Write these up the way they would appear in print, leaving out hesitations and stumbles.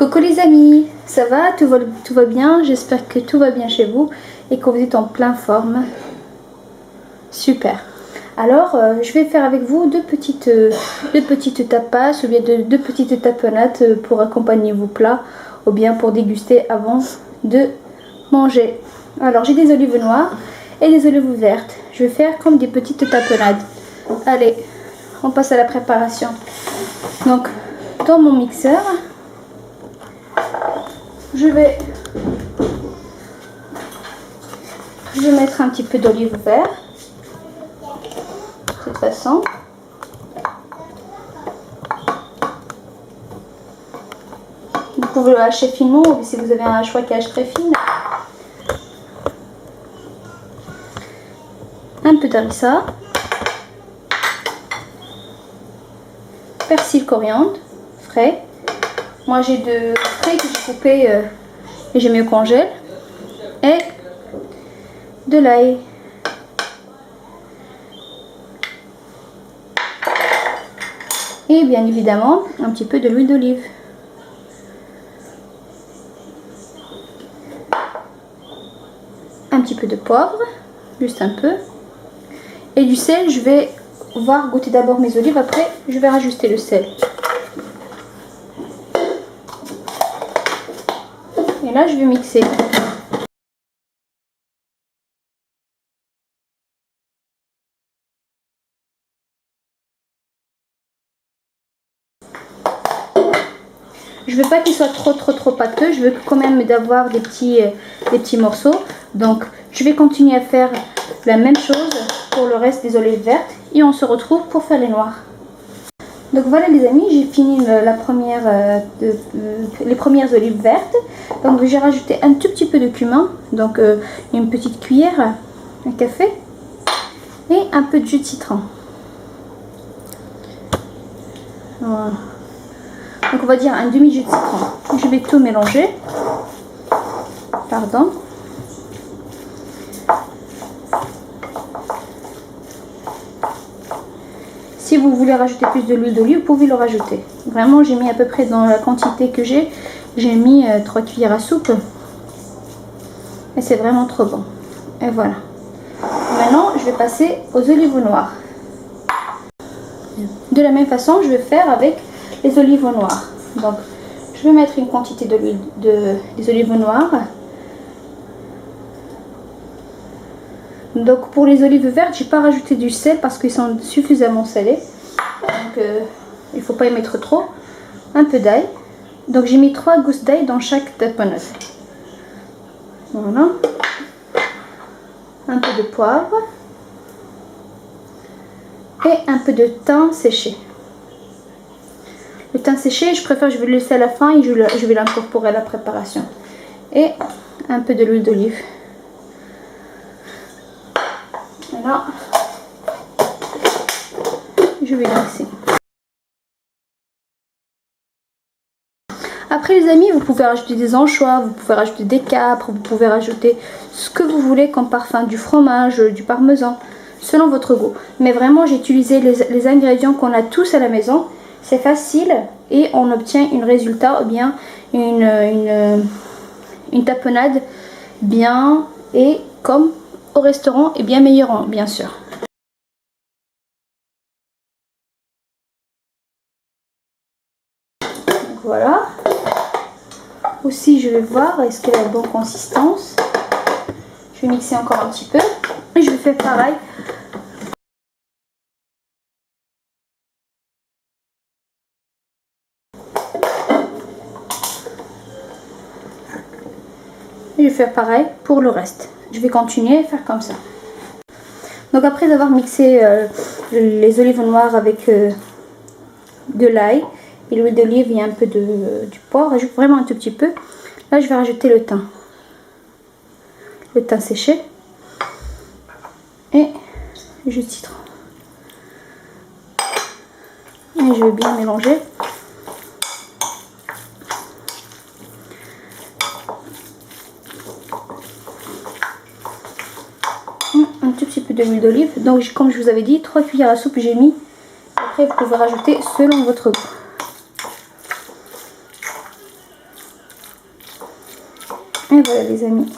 Coucou les amis, ça va? Tout va bien? J'espère que tout va bien chez vous et que vous êtes en pleine forme. Super. Alors, je vais faire avec vous deux petites tapas ou bien deux petites tapenades pour accompagner vos plats ou bien pour déguster avant de manger. Alors, j'ai des olives noires et des olives vertes. Je vais faire comme des petites tapenades. Allez, on passe à la préparation. Donc, dans mon mixeur, je vais mettre un petit peu d'olive verte de cette façon. Vous pouvez le hacher finement ou si vous avez un hachoir qui hache très fine. Un peu d'harissa, persil, coriandre frais. Moi j'ai de frais que j'ai coupé et j'ai mis au congèle. Et de l'ail. Et bien évidemment un petit peu de l'huile d'olive. Un petit peu de poivre, juste un peu. Et du sel, je vais voir goûter d'abord mes olives, après je vais rajouter le sel. Et là je vais mixer. Je veux pas qu'il soit trop pâteux, je veux quand même d'avoir des petits morceaux. Donc je vais continuer à faire la même chose pour le reste des olives vertes et on se retrouve pour faire les noirs. Donc voilà les amis, j'ai fini les premières olives vertes. Donc j'ai rajouté un tout petit peu de cumin, donc une petite cuillère à café et un peu de jus de citron. Voilà. Donc on va dire un demi jus de citron. Je vais tout mélanger. Pardon. Si vous voulez rajouter plus de l'huile d'olive, vous pouvez le rajouter. Vraiment, j'ai mis à peu près dans la quantité que j'ai mis 3 cuillères à soupe. Et c'est vraiment trop bon. Et voilà. Maintenant, je vais passer aux olives noires. De la même façon, je vais faire avec les olives noires. Donc, je vais mettre une quantité de l'huile des olives noires. Donc, pour les olives vertes, j'ai pas rajouté du sel parce qu'ils sont suffisamment salés. Donc, il faut pas y mettre trop. Un peu d'ail. Donc, j'ai mis 3 gousses d'ail dans chaque tapenade. Voilà. Un peu de poivre. Et un peu de thym séché. Le thym séché, je préfère, je vais le laisser à la fin et je vais l'incorporer à la préparation. Et un peu de l'huile d'olive. Voilà. Je vais mixer. Après les amis, vous pouvez rajouter des anchois, vous pouvez rajouter des capres, vous pouvez rajouter ce que vous voulez comme parfum, du fromage, du parmesan, selon votre goût. Mais vraiment, j'ai utilisé les ingrédients qu'on a tous à la maison. C'est facile et on obtient un résultat ou bien une tapenade bien et comme au restaurant et bien meilleur bien sûr. Donc voilà. Aussi je vais voir est-ce qu'elle a la bonne consistance. Je vais mixer encore un petit peu et je vais faire pareil. Je vais faire pareil pour le reste. Je vais continuer à faire comme ça. Donc après avoir mixé les olives noires avec de l'ail et l'huile d'olive et un peu du poivre, rajoute vraiment un tout petit peu. Là je vais rajouter le thym séché et le jus de citron. Et je vais bien mélanger. Un tout petit peu de l'huile d'olive. Donc comme je vous avais dit, 3 cuillères à soupe j'ai mis. Après vous pouvez rajouter selon votre goût. Et voilà les amis.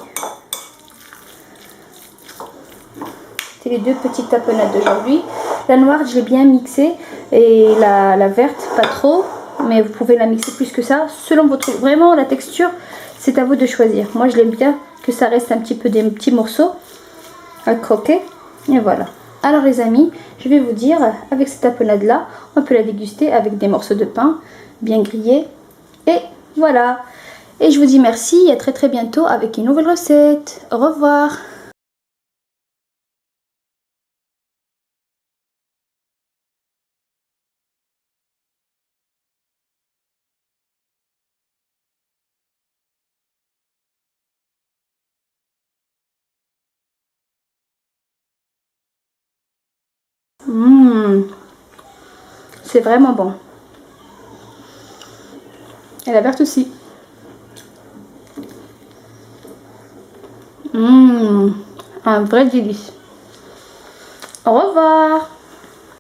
C'est les deux petites tapenades d'aujourd'hui. La noire, je l'ai bien mixée et la verte, pas trop. Mais vous pouvez la mixer plus que ça. Selon votre... Vraiment, la texture, c'est à vous de choisir. Moi, je l'aime bien que ça reste un petit peu des petits morceaux à croquer. Et voilà. Alors les amis, je vais vous dire, avec cette tapenade-là, on peut la déguster avec des morceaux de pain bien grillés. Et voilà. Et je vous dis merci et à très très bientôt avec une nouvelle recette. Au revoir. C'est vraiment bon. Et la verte aussi. Un vrai délice. Au revoir.